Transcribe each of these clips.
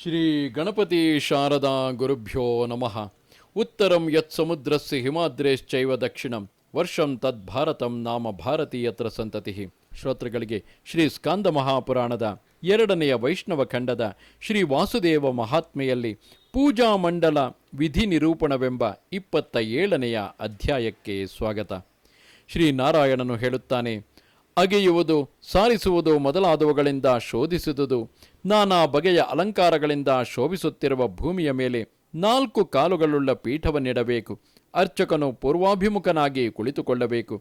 ಶ್ರೀ ಗಣಪತಿ ಶಾರದಾ ಗುರುಭ್ಯೋ ನಮಃ. ಉತ್ತರಂ ಯತ್ ಸಮುದ್ರಸ್ಯ ಹಿಮಾದ್ರೇಶ್ಚೈವ ದಕ್ಷಿಣಂ ವರ್ಷಂ ತದ್ ಭಾರತಂ ನಾಮ ಭಾರತೀಯತ್ರ ಸಂತತಿ. ಶ್ರೋತೃಗಳಿಗೆ ಶ್ರೀ ಸ್ಕಾಂದ ಮಹಾಪುರಾಣದ 2ನೆಯ ವೈಷ್ಣವ ಖಂಡದ ಶ್ರೀ ವಾಸುದೇವ ಮಹಾತ್ಮೆಯಲ್ಲಿ ಪೂಜಾ ಮಂಡಲ ವಿಧಿ ನಿರೂಪಣವೆಂಬ 27ನೆಯ ಅಧ್ಯಾಯಕ್ಕೆ ಸ್ವಾಗತ. ಶ್ರೀನಾರಾಯಣನು ಹೇಳುತ್ತಾನೆ, ಅಗೆಯುವುದು, ಸಾರಿಸುವುದು ಮೊದಲಾದವುಗಳಿಂದ ಶೋಧಿಸುವುದು, ನಾನಾ ಬಗೆಯ ಅಲಂಕಾರಗಳಿಂದ ಶೋಭಿಸುತ್ತಿರುವ ಭೂಮಿಯ ಮೇಲೆ 4 ಕಾಲುಗಳುಳ್ಳ ಪೀಠವನ್ನಿಡಬೇಕು. ಅರ್ಚಕನು ಪೂರ್ವಾಭಿಮುಖನಾಗಿ ಕುಳಿತುಕೊಳ್ಳಬೇಕು.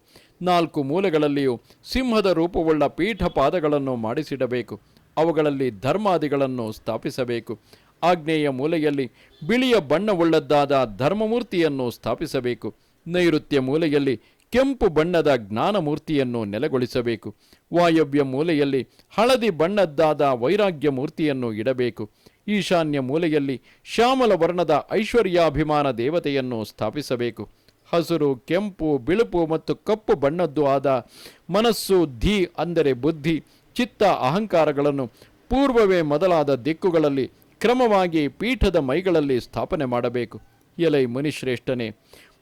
4 ಮೂಲೆಗಳಲ್ಲಿಯೂ ಸಿಂಹದ ರೂಪವುಳ್ಳ ಪೀಠ ಪಾದಗಳನ್ನು ಮಾಡಿಸಿಡಬೇಕು. ಅವುಗಳಲ್ಲಿ ಧರ್ಮಾದಿಗಳನ್ನು ಸ್ಥಾಪಿಸಬೇಕು. ಆಗ್ನೇಯ ಮೂಲೆಯಲ್ಲಿ ಬಿಳಿಯ ಬಣ್ಣವುಳ್ಳದ್ದಾದ ಧರ್ಮಮೂರ್ತಿಯನ್ನು ಸ್ಥಾಪಿಸಬೇಕು. ನೈಋತ್ಯ ಮೂಲೆಯಲ್ಲಿ ಕೆಂಪು ಬಣ್ಣದ ಜ್ಞಾನಮೂರ್ತಿಯನ್ನು ನೆಲೆಗೊಳಿಸಬೇಕು. ವಾಯವ್ಯ ಮೂಲೆಯಲ್ಲಿ ಹಳದಿ ಬಣ್ಣದ್ದಾದ ವೈರಾಗ್ಯ ಮೂರ್ತಿಯನ್ನು ಇಡಬೇಕು. ಈಶಾನ್ಯ ಮೂಲೆಯಲ್ಲಿ ಶ್ಯಾಮಲ ವರ್ಣದ ಐಶ್ವರ್ಯಾಭಿಮಾನ ದೇವತೆಯನ್ನು ಸ್ಥಾಪಿಸಬೇಕು. ಹಸುರು, ಕೆಂಪು, ಬಿಳುಪು ಮತ್ತು ಕಪ್ಪು ಬಣ್ಣದ್ದು ಆದ ಮನಸ್ಸು, ಧೀ ಅಂದರೆ ಬುದ್ಧಿ, ಚಿತ್ತ, ಅಹಂಕಾರಗಳನ್ನು ಪೂರ್ವವೇ ಮೊದಲಾದ ದಿಕ್ಕುಗಳಲ್ಲಿ ಕ್ರಮವಾಗಿ ಪೀಠದ ಮೈಗಳಲ್ಲಿ ಸ್ಥಾಪನೆ ಮಾಡಬೇಕು. ಎಲೈ ಮುನಿಶ್ರೇಷ್ಠನೇ,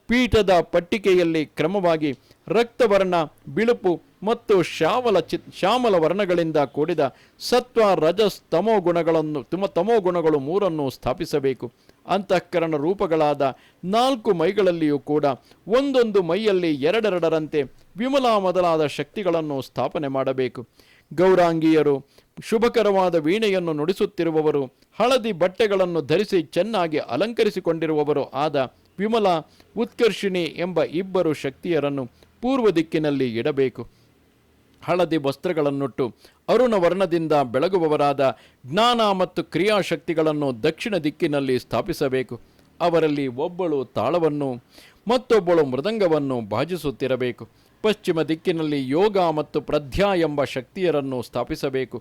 ಪೀಠದ ಪಟ್ಟಿಕೆಯಲ್ಲಿ ಕ್ರಮವಾಗಿ ರಕ್ತವರ್ಣ, ಬಿಳುಪು ಮತ್ತು ಶ್ಯಾಮಲ ವರ್ಣಗಳಿಂದ ಕೂಡಿದ ಸತ್ವ, ರಜಸ್, ತಮೋಗುಣಗಳು 3 ಸ್ಥಾಪಿಸಬೇಕು. ಅಂತಃಕರಣ ರೂಪಗಳಾದ 4 ಮೈಗಳಲ್ಲಿಯೂ ಕೂಡ ಒಂದೊಂದು ಮೈಯಲ್ಲಿ 2 ವಿಮಲಾ ಮೊದಲಾದ ಶಕ್ತಿಗಳನ್ನು ಸ್ಥಾಪನೆ ಮಾಡಬೇಕು. ಗೌರಾಂಗಿಯರು, ಶುಭಕರವಾದ ವೀಣೆಯನ್ನು ನುಡಿಸುತ್ತಿರುವವರು, ಹಳದಿ ಬಟ್ಟೆಗಳನ್ನು ಧರಿಸಿ ಚೆನ್ನಾಗಿ ಅಲಂಕರಿಸಿಕೊಂಡಿರುವವರು ಆದ ವಿಮಲಾ, ಉತ್ಕರ್ಷಿಣಿ ಎಂಬ 2 ಶಕ್ತಿಯರನ್ನು ಪೂರ್ವ ದಿಕ್ಕಿನಲ್ಲಿ ಇಡಬೇಕು. ಹಳದಿ ವಸ್ತ್ರಗಳನ್ನುಟ್ಟು ಅರುಣ ವರ್ಣದಿಂದ ಬೆಳಗುವವರಾದ ಜ್ಞಾನ ಮತ್ತು ಕ್ರಿಯಾಶಕ್ತಿಗಳನ್ನು ದಕ್ಷಿಣ ದಿಕ್ಕಿನಲ್ಲಿ ಸ್ಥಾಪಿಸಬೇಕು. ಅವರಲ್ಲಿ ಒಬ್ಬಳು ತಾಳವನ್ನು ಮತ್ತೊಬ್ಬಳು ಮೃದಂಗವನ್ನು ಬಾಜಿಸುತ್ತಿರಬೇಕು. ಪಶ್ಚಿಮ ದಿಕ್ಕಿನಲ್ಲಿ ಯೋಗ ಮತ್ತು ಪ್ರಧ್ಯಾ ಎಂಬ ಶಕ್ತಿಯರನ್ನು ಸ್ಥಾಪಿಸಬೇಕು.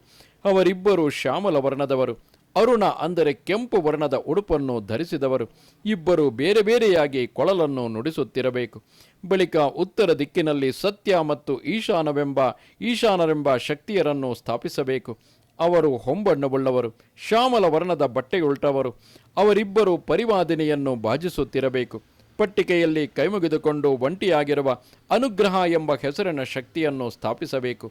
ಅವರಿಬ್ಬರು ಶ್ಯಾಮಲ ವರ್ಣದವರು, ಅರುಣ ಅಂದರೆ ಕೆಂಪು ವರ್ಣದ ಉಡುಪನ್ನು ಧರಿಸಿದವರು. 2 ಬೇರೆ ಬೇರೆಯಾಗಿ ಕೊಳಲನ್ನು ನುಡಿಸುತ್ತಿರಬೇಕು. ಬಳಿಕ ಉತ್ತರ ದಿಕ್ಕಿನಲ್ಲಿ ಸತ್ಯ ಮತ್ತು ಈಶಾನರೆಂಬ ಶಕ್ತಿಯರನ್ನು ಸ್ಥಾಪಿಸಬೇಕು. ಅವರು ಹೊಂಬಣ್ಣವುಳ್ಳವರು, ಶ್ಯಾಮಲ ವರ್ಣದ ಬಟ್ಟೆಯುಳ್ಟವರು. ಅವರಿಬ್ಬರು ಪರಿವಾದಿನಿಯನ್ನು ಬಾಜಿಸುತ್ತಿರಬೇಕು. ಪಟ್ಟಿಕೆಯಲ್ಲಿ ಕೈಮುಗಿದುಕೊಂಡು ಒಂಟಿಯಾಗಿರುವ ಅನುಗ್ರಹ ಎಂಬ ಹೆಸರಿನ ಶಕ್ತಿಯನ್ನು ಸ್ಥಾಪಿಸಬೇಕು.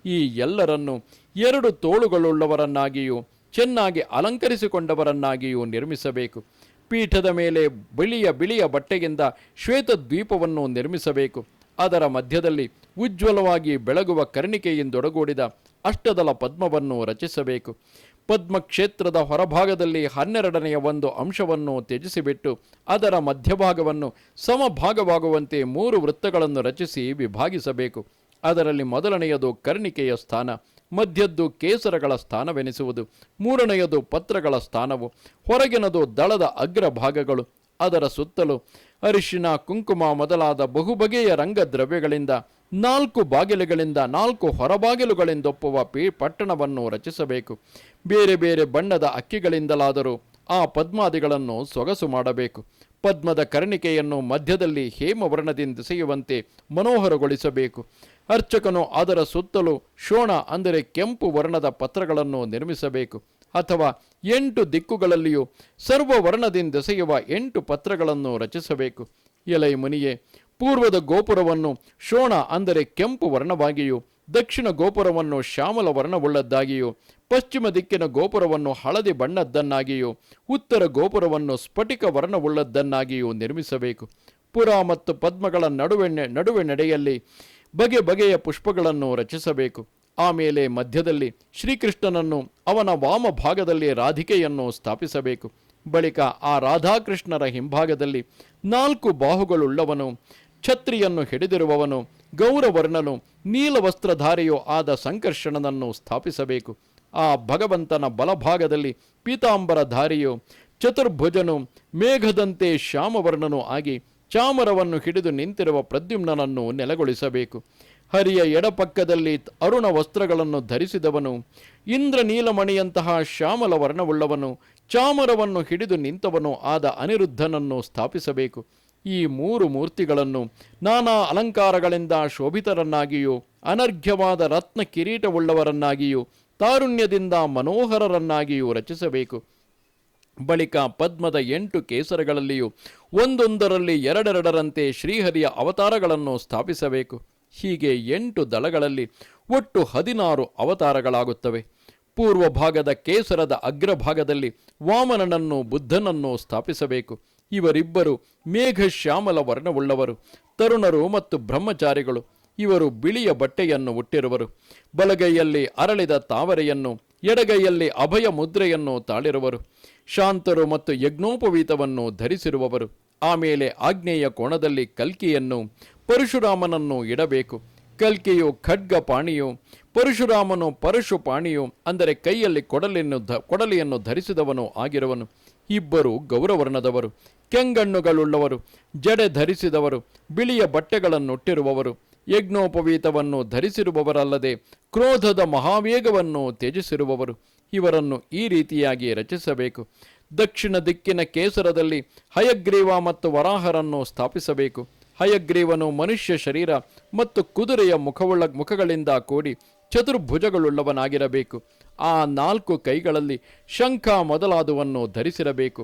ಈ ಎಲ್ಲರನ್ನು 2 ತೋಳುಗಳುಳ್ಳವರನ್ನಾಗಿಯೂ ಚೆನ್ನಾಗಿ ಅಲಂಕರಿಸಿಕೊಂಡವರನ್ನಾಗಿಯೂ ನಿರ್ಮಿಸಬೇಕು. ಪೀಠದ ಮೇಲೆ ಬಿಳಿಯ ಬಟ್ಟೆಯಿಂದ ಶ್ವೇತದ್ವೀಪವನ್ನು ನಿರ್ಮಿಸಬೇಕು. ಅದರ ಮಧ್ಯದಲ್ಲಿ ಉಜ್ವಲವಾಗಿ ಬೆಳಗುವ ಕರ್ಣಿಕೆಯಿಂದೊಡಗೂಡಿದ ಅಷ್ಟದಳ ಪದ್ಮವನ್ನು ರಚಿಸಬೇಕು. ಪದ್ಮಕ್ಷೇತ್ರದ ಹೊರಭಾಗದಲ್ಲಿ 12ನೆಯ 1 ಅಂಶವನ್ನು ತ್ಯಜಿಸಿಬಿಟ್ಟು ಅದರ ಮಧ್ಯಭಾಗವನ್ನು ಸಮಭಾಗವಾಗುವಂತೆ 3 ವೃತ್ತಗಳನ್ನು ರಚಿಸಿ ವಿಭಾಗಿಸಬೇಕು. ಅದರಲ್ಲಿ ಮೊದಲನೆಯದು ಕರ್ಣಿಕೆಯ ಸ್ಥಾನ, ಮಧ್ಯದ್ದು ಕೇಸರಗಳ ಸ್ಥಾನವೆನಿಸುವುದು, 3ನೆಯದು ಪತ್ರಗಳ ಸ್ಥಾನವು, ಹೊರಗಿನದು ದಳದ ಅಗ್ರಭಾಗಗಳು. ಅದರ ಸುತ್ತಲೂ ಅರಿಶಿನ, ಕುಂಕುಮ ಮೊದಲಾದ ಬಹುಬಗೆಯ ರಂಗದ್ರವ್ಯಗಳಿಂದ 4 ಬಾಗಿಲುಗಳಿಂದ 4 ಹೊರಬಾಗಿಲುಗಳಿಂದೊಪ್ಪುವ ಪಟ್ಟಣವನ್ನು ರಚಿಸಬೇಕು. ಬೇರೆ ಬೇರೆ ಬಣ್ಣದ ಅಕ್ಕಿಗಳಿಂದಲಾದರೂ ಆ ಪದ್ಮಾದಿಗಳನ್ನು ಸೊಗಸು ಮಾಡಬೇಕು. ಪದ್ಮದ ಕರ್ಣಿಕೆಯನ್ನು ಮಧ್ಯದಲ್ಲಿ ಹೇಮವರ್ಣದಿಂದ ಎಸೆಯುವಂತೆ ಮನೋಹರಗೊಳಿಸಬೇಕು. ಅರ್ಚಕನು ಅದರ ಸುತ್ತಲೂ ಶೋಣ ಅಂದರೆ ಕೆಂಪು ವರ್ಣದ ಪತ್ರಗಳನ್ನು ನಿರ್ಮಿಸಬೇಕು. ಅಥವಾ 8 ದಿಕ್ಕುಗಳಲ್ಲಿಯೂ ಸರ್ವವರ್ಣದಿಂದ ಎಸೆಯುವ 8 ಪತ್ರಗಳನ್ನು ರಚಿಸಬೇಕು. ಎಲೈ ಮುನಿಯೇ, ಪೂರ್ವದ ಗೋಪುರವನ್ನು ಶೋಣ ಅಂದರೆ ಕೆಂಪು ವರ್ಣವಾಗಿಯೂ, ದಕ್ಷಿಣ ಗೋಪುರವನ್ನು ಶ್ಯಾಮಲ ವರ್ಣವುಳ್ಳದ್ದಾಗಿಯೂ, ಪಶ್ಚಿಮ ದಿಕ್ಕಿನ ಗೋಪುರವನ್ನು ಹಳದಿ ಬಣ್ಣದ್ದನ್ನಾಗಿಯೂ, ಉತ್ತರ ಗೋಪುರವನ್ನು ಸ್ಫಟಿಕ ವರ್ಣವುಳ್ಳದ್ದನ್ನಾಗಿಯೂ ನಿರ್ಮಿಸಬೇಕು. ಪುರ ಮತ್ತು ಪದ್ಮಗಳ ನಡುವೆ ನಡೆಯಲ್ಲಿ ಬಗೆಯ ಪುಷ್ಪಗಳನ್ನು ರಚಿಸಬೇಕು. ಆಮೇಲೆ ಮಧ್ಯದಲ್ಲಿ ಶ್ರೀಕೃಷ್ಣನನ್ನು, ಅವನ ವಾಮ ಭಾಗದಲ್ಲಿ ರಾಧಿಕೆಯನ್ನು ಸ್ಥಾಪಿಸಬೇಕು. ಬಳಿಕ ಆ ರಾಧಾಕೃಷ್ಣರ ಹಿಂಭಾಗದಲ್ಲಿ 4 ಬಾಹುಗಳುಳ್ಳವನು, ಛತ್ರಿಯನ್ನು ಹಿಡಿದಿರುವವನು, ಗೌರವರ್ಣನು, ನೀಲವಸ್ತ್ರಧಾರಿಯೂ ಆದ ಸಂಕರ್ಷಣನನ್ನು ಸ್ಥಾಪಿಸಬೇಕು. ಆ ಭಗವಂತನ ಬಲಭಾಗದಲ್ಲಿ ಪೀತಾಂಬರಧಾರಿಯು, ಚತುರ್ಭುಜನು, ಮೇಘದಂತೆ ಶ್ಯಾಮವರ್ಣನೂ ಆಗಿ ಚಾಮರವನ್ನು ಹಿಡಿದು ನಿಂತಿರುವ ಪ್ರದ್ಯುಮ್ನನನ್ನು ನೆಲೆಗೊಳಿಸಬೇಕು. ಹರಿಯ ಎಡಪಕ್ಕದಲ್ಲಿ ಅರುಣ ವಸ್ತ್ರಗಳನ್ನು ಧರಿಸಿದವನು, ಇಂದ್ರನೀಲಮಣಿಯಂತಹ ಶ್ಯಾಮಲ ವರ್ಣವುಳ್ಳವನು, ಚಾಮರವನ್ನು ಹಿಡಿದು ನಿಂತವನು ಆದ ಅನಿರುದ್ಧನನ್ನು ಸ್ಥಾಪಿಸಬೇಕು. ಈ 3 ಮೂರ್ತಿಗಳನ್ನು ನಾನಾ ಅಲಂಕಾರಗಳಿಂದ ಶೋಭಿತರನ್ನಾಗಿಯೂ, ಅನರ್ಘ್ಯವಾದ ರತ್ನ ಕಿರೀಟವುಳ್ಳವರನ್ನಾಗಿಯೂ, ತಾರುಣ್ಯದಿಂದ ಮನೋಹರರನ್ನಾಗಿಯೂ ರಚಿಸಬೇಕು. ಬಳಿಕ ಪದ್ಮದ 8 ಕೇಸರಗಳಲ್ಲಿಯೂ ಒಂದೊಂದರಲ್ಲಿ ಎರಡೆರಡರಂತೆ ಶ್ರೀಹರಿಯ ಅವತಾರಗಳನ್ನು ಸ್ಥಾಪಿಸಬೇಕು. ಹೀಗೆ 8 ದಳಗಳಲ್ಲಿ ಒಟ್ಟು 16 ಅವತಾರಗಳಾಗುತ್ತವೆ. ಪೂರ್ವ ಭಾಗದ ಕೇಸರದ ಅಗ್ರಭಾಗದಲ್ಲಿ ವಾಮನನನ್ನು ಬುದ್ಧನನ್ನು ಸ್ಥಾಪಿಸಬೇಕು. ಇವರಿಬ್ಬರು ಮೇಘಶ್ಯಾಮಲ ವರ್ಣವುಳ್ಳವರು, ತರುಣರು ಮತ್ತು ಬ್ರಹ್ಮಚಾರಿಗಳು. ಇವರು ಬಿಳಿಯ ಬಟ್ಟೆಯನ್ನು ಉಟ್ಟಿರುವರು. ಬಲಗೈಯಲ್ಲಿ ಅರಳಿದ ತಾವರೆಯನ್ನು, ಎಡಗೈಯಲ್ಲಿ ಅಭಯ ಮುದ್ರೆಯನ್ನು ತಾಳಿರುವರು. ಶಾಂತರು ಮತ್ತು ಯಜ್ಞೋಪವೀತವನ್ನು ಧರಿಸಿರುವವರು. ಆಮೇಲೆ ಆಗ್ನೇಯ ಕೋಣದಲ್ಲಿ ಕಲ್ಕಿಯನ್ನು, ಪರಶುರಾಮನನ್ನು ಇಡಬೇಕು. ಕಲ್ಕಿಯು ಖಡ್ಗ ಪಾಣಿಯು, ಪರಶುರಾಮನು ಪರಶು ಪಾಣಿಯು, ಅಂದರೆ ಕೈಯಲ್ಲಿ ಕೊಡಲಿಯನ್ನು ಧರಿಸಿದವನು ಆಗಿರುವನು. ಇಬ್ಬರು ಗೌರವರ್ಣದವರು, ಕೆಂಗಣ್ಣುಗಳುಳ್ಳವರು, ಜಡೆ ಧರಿಸಿದವರು, ಬಿಳಿಯ ಬಟ್ಟೆಗಳನ್ನುಟ್ಟಿರುವವರು, ಯಜ್ಞೋಪವೀತವನ್ನು ಧರಿಸಿರುವವರಲ್ಲದೆ ಕ್ರೋಧದ ಮಹಾವೇಗವನ್ನು ತ್ಯಜಿಸಿರುವವರು. ಇವರನ್ನು ಈ ರೀತಿಯಾಗಿ ರಚಿಸಬೇಕು. ದಕ್ಷಿಣ ದಿಕ್ಕಿನ ಕೇಸರದಲ್ಲಿ ಹಯಗ್ರೀವ ಮತ್ತು ವರಾಹರನ್ನು ಸ್ಥಾಪಿಸಬೇಕು. ಹಯಗ್ರೀವನು ಮನುಷ್ಯ ಶರೀರ ಮತ್ತು ಕುದುರೆಯ ಮುಖಗಳಿಂದ ಕೂಡಿ ಚತುರ್ಭುಜಗಳುಳ್ಳವನಾಗಿರಬೇಕು. ಆ 4 ಕೈಗಳಲ್ಲಿ ಶಂಖ ಮೊದಲಾದವನ್ನು ಧರಿಸಿರಬೇಕು.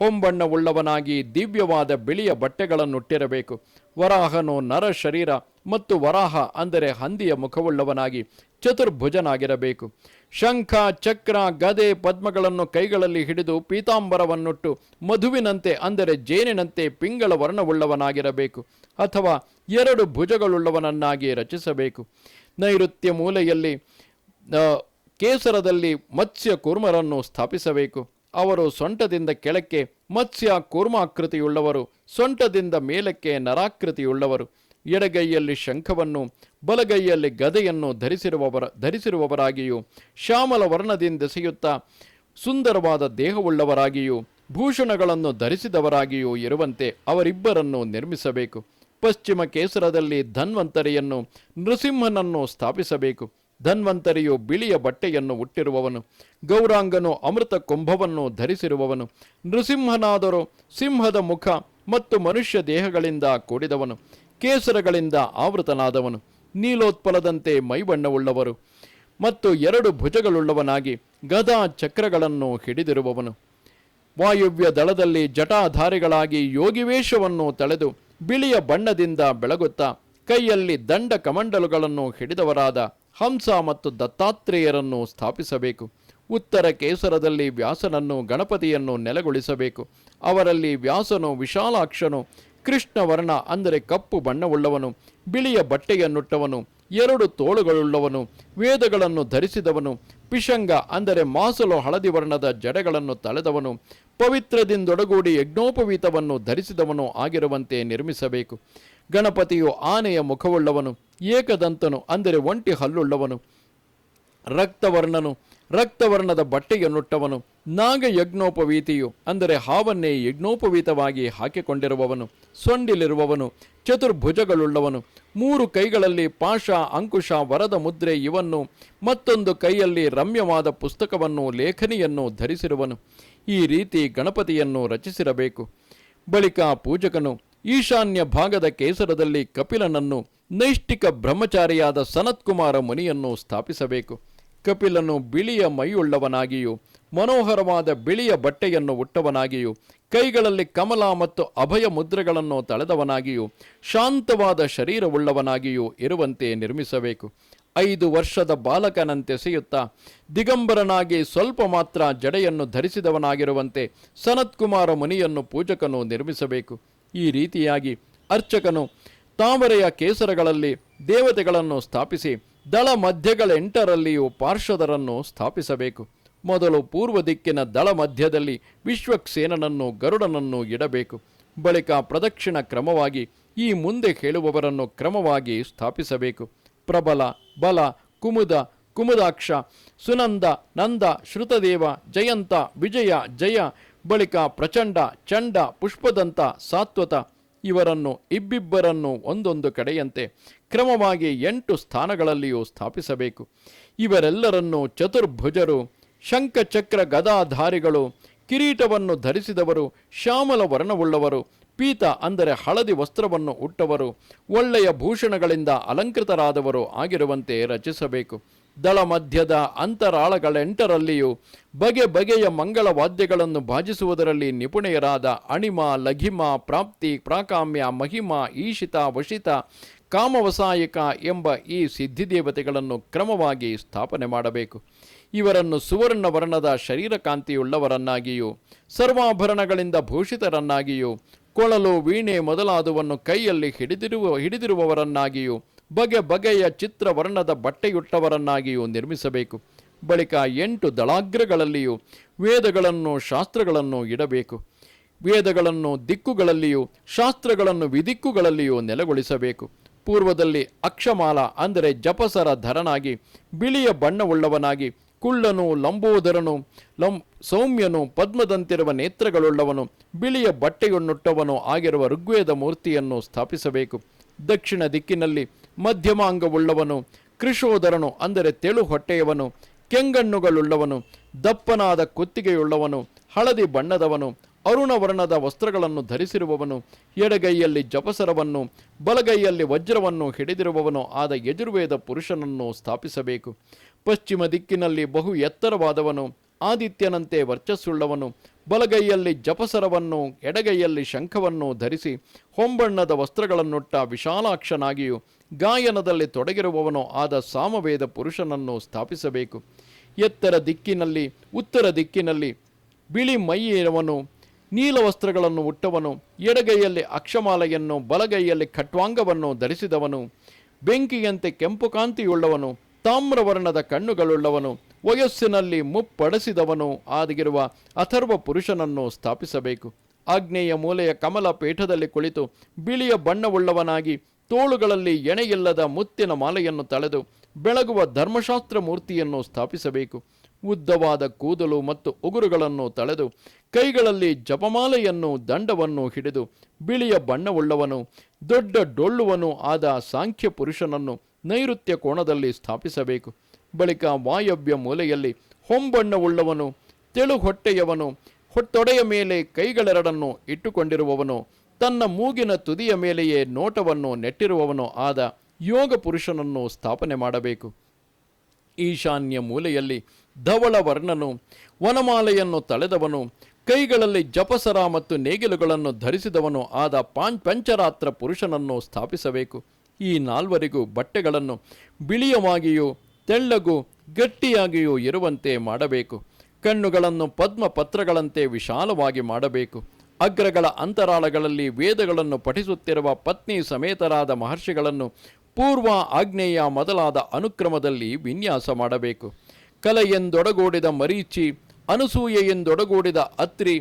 ಹೊಂಬಣ್ಣವುಳ್ಳವನಾಗಿ ದಿವ್ಯವಾದ ಬಿಳಿಯ ಬಟ್ಟೆಗಳನ್ನುಟ್ಟಿರಬೇಕು. ವರಾಹನು ನರ ಶರೀರ ಮತ್ತು ವರಾಹ ಅಂದರೆ ಹಂದಿಯ ಮುಖವುಳ್ಳವನಾಗಿ ಚತುರ್ಭುಜನಾಗಿರಬೇಕು. ಶಂಖ, ಚಕ್ರ, ಗದೆ, ಪದ್ಮಗಳನ್ನು ಕೈಗಳಲ್ಲಿ ಹಿಡಿದು ಪೀತಾಂಬರವನ್ನುಟ್ಟು ಮಧುವಿನಂತೆ ಅಂದರೆ ಜೇನಿನಂತೆ ಪಿಂಗಳ ವರ್ಣವುಳ್ಳವನಾಗಿರಬೇಕು, ಅಥವಾ 2 ಭುಜಗಳುಳ್ಳವನನ್ನಾಗಿ ರಚಿಸಬೇಕು. ನೈಋತ್ಯ ಮೂಲೆಯಲ್ಲಿ ಕೇಸರದಲ್ಲಿ ಮತ್ಸ್ಯ ಕೂರ್ಮರನ್ನು ಸ್ಥಾಪಿಸಬೇಕು. ಅವರು ಸೊಂಟದಿಂದ ಕೆಳಕ್ಕೆ ಮತ್ಸ್ಯ ಕೂರ್ಮಾಕೃತಿಯುಳ್ಳವರು, ಸೊಂಟದಿಂದ ಮೇಲಕ್ಕೆ ನರಾಕೃತಿಯುಳ್ಳವರು. ಎಡಗೈಯಲ್ಲಿ ಶಂಖವನ್ನು, ಬಲಗೈಯಲ್ಲಿ ಗದೆಯನ್ನು ಧರಿಸಿರುವವರಾಗಿಯೂ ಶ್ಯಾಮಲ ವರ್ಣದಿಂದೆಸೆಯುತ್ತಾ ಸುಂದರವಾದ ದೇಹವುಳ್ಳವರಾಗಿಯೂ ಭೂಷಣಗಳನ್ನು ಧರಿಸಿದವರಾಗಿಯೂ ಇರುವಂತೆ ಅವರಿಬ್ಬರನ್ನು ನಿರ್ಮಿಸಬೇಕು. ಪಶ್ಚಿಮ ಕೇಸರದಲ್ಲಿ ಧನ್ವಂತರಿಯನ್ನು, ನೃಸಿಂಹನನ್ನು ಸ್ಥಾಪಿಸಬೇಕು. ಧನ್ವಂತರಿಯು ಬಿಳಿಯ ಬಟ್ಟೆಯನ್ನು ಉಟ್ಟಿರುವವನು, ಗೌರಾಂಗನು ಅಮೃತ ಕುಂಭವನ್ನು ಧರಿಸಿರುವವನು. ನೃಸಿಂಹನಾದರೂ ಸಿಂಹದ ಮುಖ ಮತ್ತು ಮನುಷ್ಯ ದೇಹಗಳಿಂದ ಕೂಡಿದವನು, ಕೇಸರಗಳಿಂದ ಆವೃತನಾದವನು, ನೀಲೋತ್ಪಲದಂತೆ ಮೈಬಣ್ಣವುಳ್ಳವರು ಮತ್ತು 2 ಭುಜಗಳುಳ್ಳವನಾಗಿ ಗದಾ ಚಕ್ರಗಳನ್ನು ಹಿಡಿದಿರುವವನು. ವಾಯುವ್ಯ ದಳದಲ್ಲಿ ಜಟಾಧಾರಿಗಳಾಗಿ ಯೋಗಿವೇಷವನ್ನು ತಳೆದು ಬಿಳಿಯ ಬಣ್ಣದಿಂದ ಬೆಳಗುತ್ತಾ ಕೈಯಲ್ಲಿ ದಂಡ ಕಮಂಡಲುಗಳನ್ನು ಹಿಡಿದವರಾದ ಹಂಸ ಮತ್ತು ದತ್ತಾತ್ರೇಯರನ್ನು ಸ್ಥಾಪಿಸಬೇಕು. ಉತ್ತರ ಕೇಸರದಲ್ಲಿ ವ್ಯಾಸನನ್ನು, ಗಣಪತಿಯನ್ನು ನೆಲೆಗೊಳಿಸಬೇಕು. ಅವರಲ್ಲಿ ವ್ಯಾಸನು ವಿಶಾಲಾಕ್ಷನು, ಕೃಷ್ಣವರ್ಣ ಅಂದರೆ ಕಪ್ಪು ಬಣ್ಣವುಳ್ಳವನು, ಬಿಳಿಯ ಬಟ್ಟೆಯನ್ನುಟ್ಟವನು, 2 ತೋಳುಗಳುಳ್ಳವನು, ವೇದಗಳನ್ನು ಧರಿಸಿದವನು, ಪಿಶಂಗ ಅಂದರೆ ಮಾಸಲು ಹಳದಿ ವರ್ಣದ ಜಡೆಗಳನ್ನು ತಳೆದವನು, ಪವಿತ್ರದಿಂದೊಡಗೂಡಿ ಯಜ್ಞೋಪವೀತವನ್ನು ಧರಿಸಿದವನು ಆಗಿರುವಂತೆ ನಿರ್ಮಿಸಬೇಕು. ಗಣಪತಿಯು ಆನೆಯ ಮುಖವುಳ್ಳವನು, ಏಕದಂತನು ಅಂದರೆ ಒಂಟಿ ಹಲ್ಲುಳ್ಳವನು, ರಕ್ತವರ್ಣದ ಬಟ್ಟೆಯನ್ನುಟ್ಟವನು, ನಾಗಯಜ್ಞೋಪವೀತಿಯು ಅಂದರೆ ಹಾವನ್ನೇ ಯಜ್ಞೋಪವೀತವಾಗಿ ಹಾಕಿಕೊಂಡಿರುವವನು, ಸೊಂಡಿಲಿರುವವನು, ಚತುರ್ಭುಜಗಳುಳ್ಳವನು, 3 ಕೈಗಳಲ್ಲಿ ಪಾಶ, ಅಂಕುಶ, ವರದ ಮುದ್ರೆ ಇವನ್ನು, ಮತ್ತೊಂದು ಕೈಯಲ್ಲಿ ರಮ್ಯವಾದ ಪುಸ್ತಕವನ್ನು, ಲೇಖನಿಯನ್ನು ಧರಿಸಿರುವನು. ಈ ರೀತಿ ಗಣಪತಿಯನ್ನು ರಚಿಸಿರಬೇಕು. ಬಳಿಕ ಪೂಜಕನು ಈಶಾನ್ಯ ಭಾಗದ ಕೇಸರದಲ್ಲಿ ಕಪಿಲನನ್ನು, ನೈಷ್ಠಿಕ ಬ್ರಹ್ಮಚಾರಿಯಾದ ಸನತ್ಕುಮಾರ ಮುನಿಯನ್ನು ಸ್ಥಾಪಿಸಬೇಕು. ಕಪಿಲನು ಬಿಳಿಯ ಮೈಯುಳ್ಳವನಾಗಿಯೂ ಮನೋಹರವಾದ ಬಿಳಿಯ ಬಟ್ಟೆಯನ್ನು ಉಟ್ಟವನಾಗಿಯೂ ಕೈಗಳಲ್ಲಿ ಕಮಲ ಮತ್ತು ಅಭಯ ಮುದ್ರೆಗಳನ್ನು ತಳೆದವನಾಗಿಯೂ ಶಾಂತವಾದ ಶರೀರವುಳ್ಳವನಾಗಿಯೂ ಇರುವಂತೆ ನಿರ್ಮಿಸಬೇಕು. 5 ವರ್ಷದ ಬಾಲಕನಂತೆಸೆಯುತ್ತಾ ದಿಗಂಬರನಾಗಿ ಸ್ವಲ್ಪ ಮಾತ್ರ ಜಡೆಯನ್ನು ಧರಿಸಿದವನಾಗಿರುವಂತೆ ಸನತ್ಕುಮಾರ ಮುನಿಯನ್ನು ಪೂಜಕನು ನಿರ್ಮಿಸಬೇಕು. ಈ ರೀತಿಯಾಗಿ ಅರ್ಚಕನು ತಾವರೆಯ ಕೇಸರಗಳಲ್ಲಿ ದೇವತೆಗಳನ್ನು ಸ್ಥಾಪಿಸಿ ದಳ ಮಧ್ಯಗಳ 8ರಲ್ಲಿಯೂ ಪಾರ್ಷದರನ್ನು ಸ್ಥಾಪಿಸಬೇಕು. ಮೊದಲು ಪೂರ್ವ ದಿಕ್ಕಿನ ದಳ ಮಧ್ಯದಲ್ಲಿ ವಿಶ್ವಕ್ಸೇನನನ್ನು, ಗರುಡನನ್ನು ಇಡಬೇಕು. ಬಳಿಕ ಪ್ರದಕ್ಷಿಣ ಕ್ರಮವಾಗಿ ಈ ಮುಂದೆ ಹೇಳುವವರನ್ನು ಕ್ರಮವಾಗಿ ಸ್ಥಾಪಿಸಬೇಕು. ಪ್ರಬಲ, ಬಲ, ಕುಮುದ, ಕುಮುದಾಕ್ಷ, ಸುನಂದ, ನಂದ, ಶ್ರುತದೇವ, ಜಯಂತ, ವಿಜಯ, ಜಯ, ಬಳಿಕ ಪ್ರಚಂಡ, ಚಂಡ, ಪುಷ್ಪದಂತ, ಸಾತ್ವತ ಇವರನ್ನು ಇಬ್ಬಿಬ್ಬರನ್ನು ಒಂದೊಂದು ಕಡೆಯಂತೆ ಕ್ರಮವಾಗಿ 8 ಸ್ಥಾನಗಳಲ್ಲಿಯೂ ಸ್ಥಾಪಿಸಬೇಕು. ಇವರೆಲ್ಲರನ್ನು ಚತುರ್ಭುಜರು, ಶಂಖಚಕ್ರ ಗದಾಧಾರಿಗಳು, ಕಿರೀಟವನ್ನು ಧರಿಸಿದವರು, ಶ್ಯಾಮಲ ವರ್ಣವುಳ್ಳವರು, ಪೀತ ಅಂದರೆ ಹಳದಿ ವಸ್ತ್ರವನ್ನು ಉಟ್ಟವರು, ಒಳ್ಳೆಯ ಭೂಷಣಗಳಿಂದ ಅಲಂಕೃತರಾದವರು ಆಗಿರುವಂತೆ ರಚಿಸಬೇಕು. ದಳ ಮಧ್ಯದ ಅಂತರಾಳಗಳೆಂಟರಲ್ಲಿಯೂ ಬಗೆ ಬಗೆಯ ಮಂಗಳ ವಾದ್ಯಗಳನ್ನು ಬಾಜಿಸುವುದರಲ್ಲಿ ನಿಪುಣೆಯರಾದ ಅಣಿಮ, ಲಘಿಮ, ಪ್ರಾಪ್ತಿ, ಪ್ರಾಕಾಮ್ಯ, ಮಹಿಮ, ಈಶಿತ, ವಶಿತ, ಕಾಮವಸಾಯಿಕ ಎಂಬ ಈ ಸಿದ್ಧಿದೇವತೆಗಳನ್ನು ಕ್ರಮವಾಗಿ ಸ್ಥಾಪನೆ ಮಾಡಬೇಕು. ಇವರನ್ನು ಸುವರ್ಣ ವರ್ಣದ ಶರೀರಕಾಂತಿಯುಳ್ಳವರನ್ನಾಗಿಯೂ ಸರ್ವಾಭರಣಗಳಿಂದ ಭೂಷಿತರನ್ನಾಗಿಯೂ ಕೊಳಲು, ವೀಣೆ ಮೊದಲಾದವನ್ನು ಕೈಯಲ್ಲಿ ಹಿಡಿದಿರುವವರನ್ನಾಗಿಯೂ ಬಗೆ ಬಗೆಯ ಚಿತ್ರವರ್ಣದ ಬಟ್ಟೆಯುಟ್ಟವರನ್ನಾಗಿಯೂ ನಿರ್ಮಿಸಬೇಕು. ಬಳಿಕ 8 ದಳಾಗ್ರಗಳಲ್ಲಿಯೂ ವೇದಗಳನ್ನು, ಶಾಸ್ತ್ರಗಳನ್ನು ಇಡಬೇಕು. ವೇದಗಳನ್ನು ದಿಕ್ಕುಗಳಲ್ಲಿಯೂ ಶಾಸ್ತ್ರಗಳನ್ನು ವಿದಿಕ್ಕುಗಳಲ್ಲಿಯೂ ನೆಲೆಗೊಳಿಸಬೇಕು. ಪೂರ್ವದಲ್ಲಿ ಅಕ್ಷಮಾಲ ಅಂದರೆ ಜಪಸರ ಧರನಾಗಿ ಬಿಳಿಯ ಬಣ್ಣವುಳ್ಳವನಾಗಿ ಕುಳ್ಳನು, ಲಂಬೋದರನು, ಸೌಮ್ಯನು, ಪದ್ಮದಂತಿರುವ ನೇತ್ರಗಳುಳ್ಳವನು, ಬಿಳಿಯ ಬಟ್ಟೆಯನ್ನುಟ್ಟವನು ಆಗಿರುವ ಋಗ್ವೇದ ಮೂರ್ತಿಯನ್ನು ಸ್ಥಾಪಿಸಬೇಕು. ದಕ್ಷಿಣ ದಿಕ್ಕಿನಲ್ಲಿ ಮಧ್ಯಮ ಅಂಗವುಳ್ಳವನು, ಕೃಶೋದರನು ಅಂದರೆ ತೆಳು ಹೊಟ್ಟೆಯವನು, ಕೆಂಗಣ್ಣುಗಳುಳ್ಳವನು, ದಪ್ಪನಾದ ಕುತ್ತಿಗೆಯುಳ್ಳವನು, ಹಳದಿ ಬಣ್ಣದವನು, ಅರುಣವರ್ಣದ ವಸ್ತ್ರಗಳನ್ನು ಧರಿಸಿರುವವನು, ಎಡಗೈಯಲ್ಲಿ ಜಪಸರವನ್ನು ಬಲಗೈಯಲ್ಲಿ ವಜ್ರವನ್ನು ಹಿಡಿದಿರುವವನು ಆದ ಯಜುರ್ವೇದ ಪುರುಷನನ್ನು ಸ್ಥಾಪಿಸಬೇಕು. ಪಶ್ಚಿಮ ದಿಕ್ಕಿನಲ್ಲಿ ಬಹು ಎತ್ತರವಾದವನು, ಆದಿತ್ಯನಂತೆ ವರ್ಚಸ್ಸುಳ್ಳವನು, ಬಲಗೈಯಲ್ಲಿ ಜಪಸರವನ್ನು ಎಡಗೈಯಲ್ಲಿ ಶಂಖವನ್ನು ಧರಿಸಿ ಹೊಂಬಣ್ಣದ ವಸ್ತ್ರಗಳನ್ನುಟ್ಟ ವಿಶಾಲಾಕ್ಷನಾಗಿಯೂ ಗಾಯನದಲ್ಲಿ ತೊಡಗಿರುವವನು ಆದ ಸಾಮವೇದ ಪುರುಷನನ್ನು ಸ್ಥಾಪಿಸಬೇಕು. ಎತ್ತರ ದಿಕ್ಕಿನಲ್ಲಿ ಉತ್ತರ ದಿಕ್ಕಿನಲ್ಲಿ ಬಿಳಿ ಮೈಯಿರುವವನು, ನೀಲವಸ್ತ್ರಗಳನ್ನು ಉಟ್ಟವನು, ಎಡಗೈಯಲ್ಲಿ ಅಕ್ಷಮಾಲೆಯನ್ನು ಬಲಗೈಯಲ್ಲಿ ಖಟ್ವಾಂಗವನ್ನು ಧರಿಸಿದವನು, ಬೆಂಕಿಯಂತೆ ಕೆಂಪು ಕಾಂತಿಯುಳ್ಳವನು, ತಾಮ್ರವರ್ಣದ ಕಣ್ಣುಗಳುಳ್ಳವನು, ವಯಸ್ಸಿನಲ್ಲಿ ಮುಪ್ಪಡಿಸಿದವನು ಆಗಿರುವ ಅಥರ್ವ ಪುರುಷನನ್ನು ಸ್ಥಾಪಿಸಬೇಕು. ಆಗ್ನೇಯ ಮೂಲೆಯ ಕಮಲ ಪೀಠದಲ್ಲಿ ಕುಳಿತು ಬಿಳಿಯ ಬಣ್ಣವುಳ್ಳವನಾಗಿ ತೋಳುಗಳಲ್ಲಿ ಎಣೆಯಿಲ್ಲದ ಮುತ್ತಿನ ಮಾಲೆಯನ್ನು ತಳೆದು ಬೆಳಗುವ ಧರ್ಮಶಾಸ್ತ್ರ ಮೂರ್ತಿಯನ್ನು ಸ್ಥಾಪಿಸಬೇಕು. ಉದ್ದವಾದ ಕೂದಲು ಮತ್ತು ಉಗುರುಗಳನ್ನು ತಳೆದು ಕೈಗಳಲ್ಲಿ ಜಪಮಾಲೆಯನ್ನು ದಂಡವನ್ನು ಹಿಡಿದು ಬಿಳಿಯ ಬಣ್ಣವುಳ್ಳವನು, ದೊಡ್ಡ ಡೊಳ್ಳುವನು ಆದ ಸಾಂಖ್ಯ ಪುರುಷನನ್ನು ನೈಋತ್ಯ ಕೋಣದಲ್ಲಿ ಸ್ಥಾಪಿಸಬೇಕು. ಬಳಿಕ ವಾಯವ್ಯ ಮೂಲೆಯಲ್ಲಿ ಹೊಂಬಣ್ಣವುಳ್ಳವನು, ತೆಳು ಹೊಟ್ಟೆಯವನು, ತೊಡೆಯ ಮೇಲೆ ಕೈಗಳೆರಡನ್ನು ಇಟ್ಟುಕೊಂಡಿರುವವನು, ತನ್ನ ಮೂಗಿನ ತುದಿಯ ಮೇಲೆಯೇ ನೋಟವನ್ನು ನೆಟ್ಟಿರುವವನು ಆದ ಯೋಗ ಪುರುಷನನ್ನು ಸ್ಥಾಪನೆ ಮಾಡಬೇಕು. ಈಶಾನ್ಯ ಮೂಲೆಯಲ್ಲಿ ಧವಳ ವರ್ಣನು, ವನಮಾಲೆಯನ್ನು ತಳೆದವನು, ಕೈಗಳಲ್ಲಿ ಜಪಸರ ಮತ್ತು ನೇಗಿಲುಗಳನ್ನು ಧರಿಸಿದವನು ಆದ ಪಂಚರಾತ್ರ ಪುರುಷನನ್ನು ಸ್ಥಾಪಿಸಬೇಕು. ಈ 4 ಬಟ್ಟೆಗಳನ್ನು ಬಿಳಿಯವಾಗಿಯೂ ತೆಳ್ಳಗೂ ಗಟ್ಟಿಯಾಗಿಯೂ ಇರುವಂತೆ ಮಾಡಬೇಕು. ಕಣ್ಣುಗಳನ್ನು ಪದ್ಮಪತ್ರಗಳಂತೆ ವಿಶಾಲವಾಗಿ ಮಾಡಬೇಕು. ಅಗ್ರಗಳ ಅಂತರಾಳಗಳಲ್ಲಿ ವೇದಗಳನ್ನು ಪಠಿಸುತ್ತಿರುವ ಪತ್ನಿ ಸಮೇತರಾದ ಮಹರ್ಷಿಗಳನ್ನು ಪೂರ್ವ, ಆಗ್ನೇಯ ಮೊದಲಾದ ಅನುಕ್ರಮದಲ್ಲಿ ವಿನ್ಯಾಸ ಮಾಡಬೇಕು. ಕಲೆಯೆಂದೊಡಗೂಡಿದ ಮರೀಚಿ, ಅನಸೂಯೆಯೆಂದೊಡಗೂಡಿದ ಅತ್ರಿ,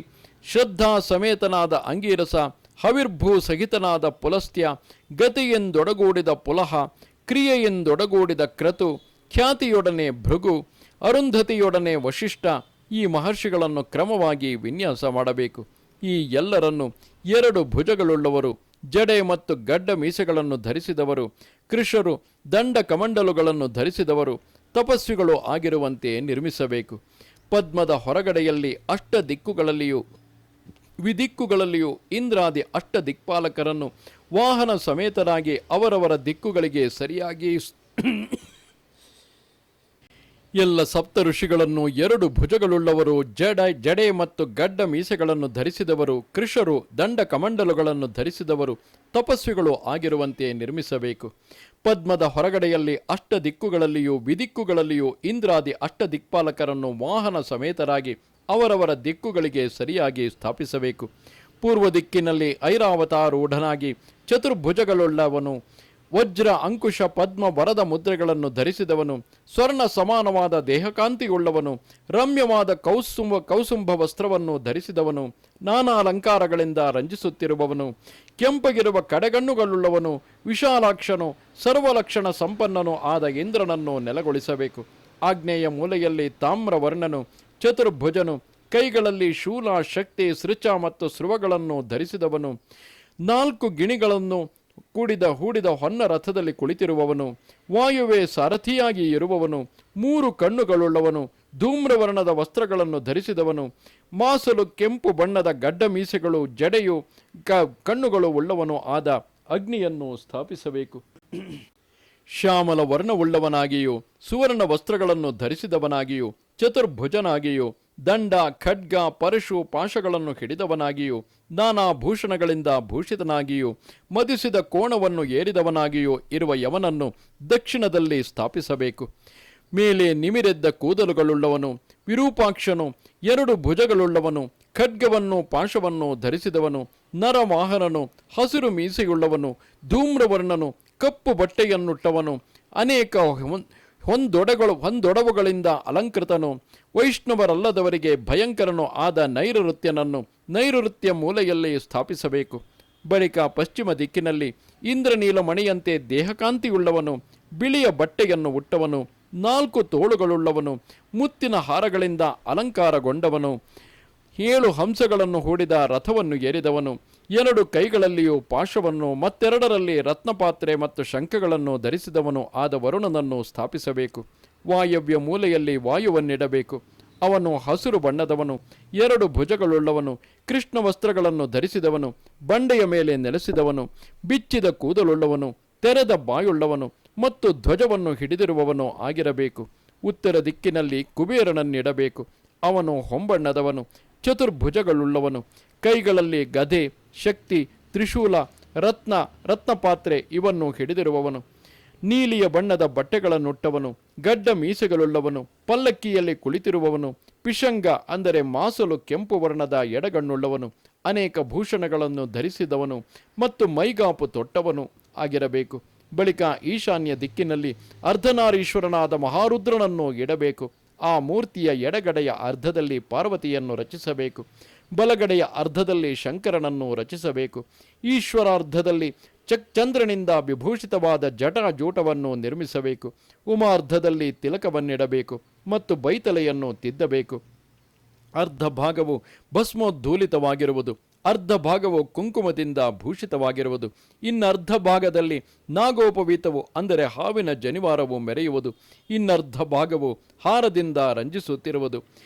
ಶ್ರದ್ಧಾ ಸಮೇತನಾದ ಅಂಗೀರಸ, ಹವಿರ್ಭೂ ಸಹಿತನಾದ ಪುಲಸ್ತ್ಯ, ಗತಿಯೆಂದೊಡಗೂಡಿದ ಪುಲಹ, ಕ್ರಿಯೆಯೆಂದೊಡಗೂಡಿದ ಕ್ರತು, ಖ್ಯಾತಿಯೊಡನೆ ಭೃಗು, ಅರುಂಧತಿಯೊಡನೆ ವಶಿಷ್ಠ ಈ ಮಹರ್ಷಿಗಳನ್ನು ಕ್ರಮವಾಗಿ ವಿನ್ಯಾಸ ಮಾಡಬೇಕು. ಈ ಎಲ್ಲರನ್ನು 2 ಭುಜಗಳುಳ್ಳವರು, ಜಡೆ ಮತ್ತು ಗಡ್ಡ ಮೀಸೆಗಳನ್ನು ಧರಿಸಿದವರು, ಕೃಷರು, ದಂಡ ಕಮಂಡಲುಗಳನ್ನು ಧರಿಸಿದವರು, ತಪಸ್ವಿಗಳು ಆಗಿರುವಂತೆ ನಿರ್ಮಿಸಬೇಕು. ಪದ್ಮದ ಹೊರಗಡೆಯಲ್ಲಿ ದಿಕ್ಕುಗಳಲ್ಲಿಯೂ ವಿದಿಕ್ಕುಗಳಲ್ಲಿಯೂ ಇಂದ್ರಾದಿ ದಿಕ್ಪಾಲಕರನ್ನು ವಾಹನ ಸಮೇತರಾಗಿ ಅವರವರ ದಿಕ್ಕುಗಳಿಗೆ ಸರಿಯಾಗಿ ಎಲ್ಲ ಸಪ್ತ ಋಷಿಗಳನ್ನು 2 ಭುಜಗಳುಳ್ಳವರು, ಜಡೆ ಮತ್ತು ಗಡ್ಡ ಮೀಸೆಗಳನ್ನು ಧರಿಸಿದವರು, ಕೃಷರು, ದಂಡ ಕಮಂಡಲುಗಳನ್ನು ಧರಿಸಿದವರು, ತಪಸ್ವಿಗಳು ಆಗಿರುವಂತೆ ನಿರ್ಮಿಸಬೇಕು. ಪದ್ಮದ ಹೊರಗಡೆಯಲ್ಲಿ ದಿಕ್ಕುಗಳಲ್ಲಿಯೂ ವಿದಿಕ್ಕುಗಳಲ್ಲಿಯೂ ಇಂದ್ರಾದಿ ದಿಕ್ಪಾಲಕರನ್ನು ವಾಹನ ಸಮೇತರಾಗಿ ಅವರವರ ದಿಕ್ಕುಗಳಿಗೆ ಸರಿಯಾಗಿ ಸ್ಥಾಪಿಸಬೇಕು. ಪೂರ್ವ ದಿಕ್ಕಿನಲ್ಲಿ ಐರಾವತಾರೂಢನಾಗಿ ಚತುರ್ಭುಜಗಳುಳ್ಳವನು, ವಜ್ರ, ಅಂಕುಶ, ಪದ್ಮ, ವರದ ಮುದ್ರೆಗಳನ್ನು ಧರಿಸಿದವನು, ಸ್ವರ್ಣ ಸಮಾನವಾದ ದೇಹಕಾಂತಿಯುಳ್ಳವನು, ರಮ್ಯವಾದ ಕೌಸುಂಭ ವಸ್ತ್ರವನ್ನು ಧರಿಸಿದವನು, ನಾನಾ ಅಲಂಕಾರಗಳಿಂದ ರಂಜಿಸುತ್ತಿರುವವನು, ಕೆಂಪಗಿರುವ ಕಡೆಗಣ್ಣುಗಳುಳ್ಳವನು, ವಿಶಾಲಾಕ್ಷನು, ಸರ್ವಲಕ್ಷಣ ಸಂಪನ್ನನು ಆದ ಇಂದ್ರನನ್ನು ನೆಲೆಗೊಳಿಸಬೇಕು. ಆಗ್ನೇಯ ಮೂಲೆಯಲ್ಲಿ ತಾಮ್ರವರ್ಣನು, ಚತುರ್ಭುಜನು, ಕೈಗಳಲ್ಲಿ ಶೂಲ, ಶಕ್ತಿ, ಸೃಚ ಮತ್ತು ಸ್ರುವಗಳನ್ನು ಧರಿಸಿದವನು, 4 ಗಿಣಿಗಳನ್ನು ಹೂಡಿದ ಹೊನ್ನ ರಥದಲ್ಲಿ ಕುಳಿತಿರುವವನು, ವಾಯುವೆ ಸಾರಥಿಯಾಗಿ ಇರುವವನು, 3 ಕಣ್ಣುಗಳುಳ್ಳವನು, ಧೂಮ್ರವರ್ಣದ ವಸ್ತ್ರಗಳನ್ನು ಧರಿಸಿದವನು, ಮಾಸಲು ಕೆಂಪು ಬಣ್ಣದ ಗಡ್ಡ ಮೀಸೆಗಳು, ಜಡೆಯು ಕಣ್ಣುಗಳು ಉಳ್ಳವನು ಆದ ಅಗ್ನಿಯನ್ನು ಸ್ಥಾಪಿಸಬೇಕು. ಶ್ಯಾಮಲ ವರ್ಣವುಳ್ಳವನಾಗಿಯೂ ಸುವರ್ಣ ವಸ್ತ್ರಗಳನ್ನು ಧರಿಸಿದವನಾಗಿಯೂ ಚತುರ್ಭುಜನಾಗಿಯೂ ದಂಡ ಖಡ್ಗ ಪರಶು ಪಾಶಗಳನ್ನು ಹಿಡಿದವನಾಗಿಯೂ ನಾನಾ ಭೂಷಣಗಳಿಂದ ಭೂಷಿತನಾಗಿಯೂ ಮದಿಸಿದ ಕೋಣವನ್ನು ಏರಿದವನಾಗಿಯೂ ಇರುವ ಯವನನ್ನು ದಕ್ಷಿಣದಲ್ಲಿ ಸ್ಥಾಪಿಸಬೇಕು. ಮೇಲೆ ನಿಮಿರೆದ್ದ ಕೂದಲುಗಳುಳ್ಳವನು, ವಿರೂಪಾಕ್ಷನು, 2 ಭುಜಗಳುಳ್ಳವನು, ಖಡ್ಗವನ್ನು ಪಾಶವನ್ನು ಧರಿಸಿದವನು, ನರವಾಹನನು, ಹಸಿರು ಮೀಸೆಯುಳ್ಳವನು, ಧೂಮ್ರವರ್ಣನು, ಕಪ್ಪು ಬಟ್ಟೆಯನ್ನುಟ್ಟವನು, ಅನೇಕ ಹೊಂದೊಡವುಗಳಿಂದ ಅಲಂಕೃತನು, ವೈಷ್ಣವರಲ್ಲದವರಿಗೆ ಭಯಂಕರನು ಆದ ನೈಋತ್ಯನನ್ನು ನೈಋತ್ಯ ಮೂಲೆಯಲ್ಲಿ ಸ್ಥಾಪಿಸಬೇಕು. ಬಳಿಕ ಪಶ್ಚಿಮ ದಿಕ್ಕಿನಲ್ಲಿ ಇಂದ್ರನೀಲ ಮಣಿಯಂತೆ ದೇಹಕಾಂತಿಯುಳ್ಳವನು, ಬಿಳಿಯ ಬಟ್ಟೆಯನ್ನು ಉಟ್ಟವನು, 4 ತೋಳುಗಳುಳ್ಳವನು, ಮುತ್ತಿನ ಹಾರಗಳಿಂದ ಅಲಂಕಾರಗೊಂಡವನು, 7 ಹಂಸಗಳನ್ನು ಹೂಡಿದ ರಥವನ್ನು ಏರಿದವನು, 2 ಕೈಗಳಲ್ಲಿಯೂ ಪಾಶವನ್ನು ಮತ್ತೆರಡರಲ್ಲಿ ರತ್ನಪಾತ್ರೆ ಮತ್ತು ಶಂಖಗಳನ್ನು ಧರಿಸಿದವನು ಆದ ವರುಣನನ್ನು ಸ್ಥಾಪಿಸಬೇಕು. ವಾಯವ್ಯ ಮೂಲೆಯಲ್ಲಿ ವಾಯುವನ್ನಿಡಬೇಕು. ಅವನು ಹಸಿರು ಬಣ್ಣದವನು, 2 ಭುಜಗಳುಳ್ಳವನು, ಕೃಷ್ಣ ವಸ್ತ್ರಗಳನ್ನು ಧರಿಸಿದವನು, ಬಂಡೆಯ ಮೇಲೆ ನೆಲೆಸಿದವನು, ಬಿಚ್ಚಿದ ಕೂದಲುಳ್ಳವನು, ತೆರೆದ ಬಾಯುಳ್ಳವನು ಮತ್ತು ಧ್ವಜವನ್ನು ಹಿಡಿದಿರುವವನು ಆಗಿರಬೇಕು. ಉತ್ತರ ದಿಕ್ಕಿನಲ್ಲಿ ಕುಬೇರನನ್ನಿಡಬೇಕು. ಅವನು ಹೊಂಬಣ್ಣದವನು, ಚತುರ್ಭುಜಗಳುಳ್ಳವನು, ಕೈಗಳಲ್ಲಿ ಗದೆ, ಶಕ್ತಿ, ತ್ರಿಶೂಲ, ರತ್ನಪಾತ್ರೆ ಇವನ್ನು ಹಿಡಿದಿರುವವನು, ನೀಲಿಯ ಬಣ್ಣದ ಬಟ್ಟೆಗಳನ್ನುಟ್ಟವನು, ಗಡ್ಡ ಮೀಸೆಗಳುಳ್ಳವನು, ಪಲ್ಲಕ್ಕಿಯಲ್ಲಿ ಕುಳಿತಿರುವವನು, ಪಿಶಂಗ ಅಂದರೆ ಮಾಸಲು ಕೆಂಪು ವರ್ಣದ ಎಡಗಣ್ಣುಳ್ಳವನು, ಅನೇಕ ಭೂಷಣಗಳನ್ನು ಧರಿಸಿದವನು ಮತ್ತು ಮೈಗಾಪು ತೊಟ್ಟವನು ಆಗಿರಬೇಕು. ಬಳಿಕ ಈಶಾನ್ಯ ದಿಕ್ಕಿನಲ್ಲಿ ಅರ್ಧನಾರೀಶ್ವರನಾದ ಮಹಾರುದ್ರನನ್ನು ಇಡಬೇಕು. ಆ ಮೂರ್ತಿಯ ಎಡಗಡೆಯ ಅರ್ಧದಲ್ಲಿ ಪಾರ್ವತಿಯನ್ನು ರಚಿಸಬೇಕು. ಬಲಗಡೆಯ ಅರ್ಧದಲ್ಲಿ ಶಂಕರನನ್ನು ರಚಿಸಬೇಕು. ಈಶ್ವರಾರ್ಧದಲ್ಲಿ ಚಂದ್ರನಿಂದ ವಿಭೂಷಿತವಾದ ಜಟಾಜೂಟವನ್ನು ನಿರ್ಮಿಸಬೇಕು. ಉಮಾರ್ಧದಲ್ಲಿ ತಿಲಕವನ್ನಿಡಬೇಕು ಮತ್ತು ಬೈತಲೆಯನ್ನು ತಿದ್ದಬೇಕು. ಅರ್ಧ ಭಾಗವು ಭಸ್ಮೋದ್ಧೂಲಿತವಾಗಿರುವುದು, ಅರ್ಧ ಭಾಗವು ಕುಂಕುಮದಿಂದ ಭೂಷಿತವಾಗಿರುವುದು, ಇನ್ನರ್ಧ ಭಾಗದಲ್ಲಿ ನಾಗೋಪವೀತವು ಅಂದರೆ ಹಾವಿನ ಜನಿವಾರವು ಮೆರೆಯುವುದು, ಇನ್ನರ್ಧ ಭಾಗವು ಹಾರದಿಂದ ರಂಜಿಸುತ್ತಿರುವುದು.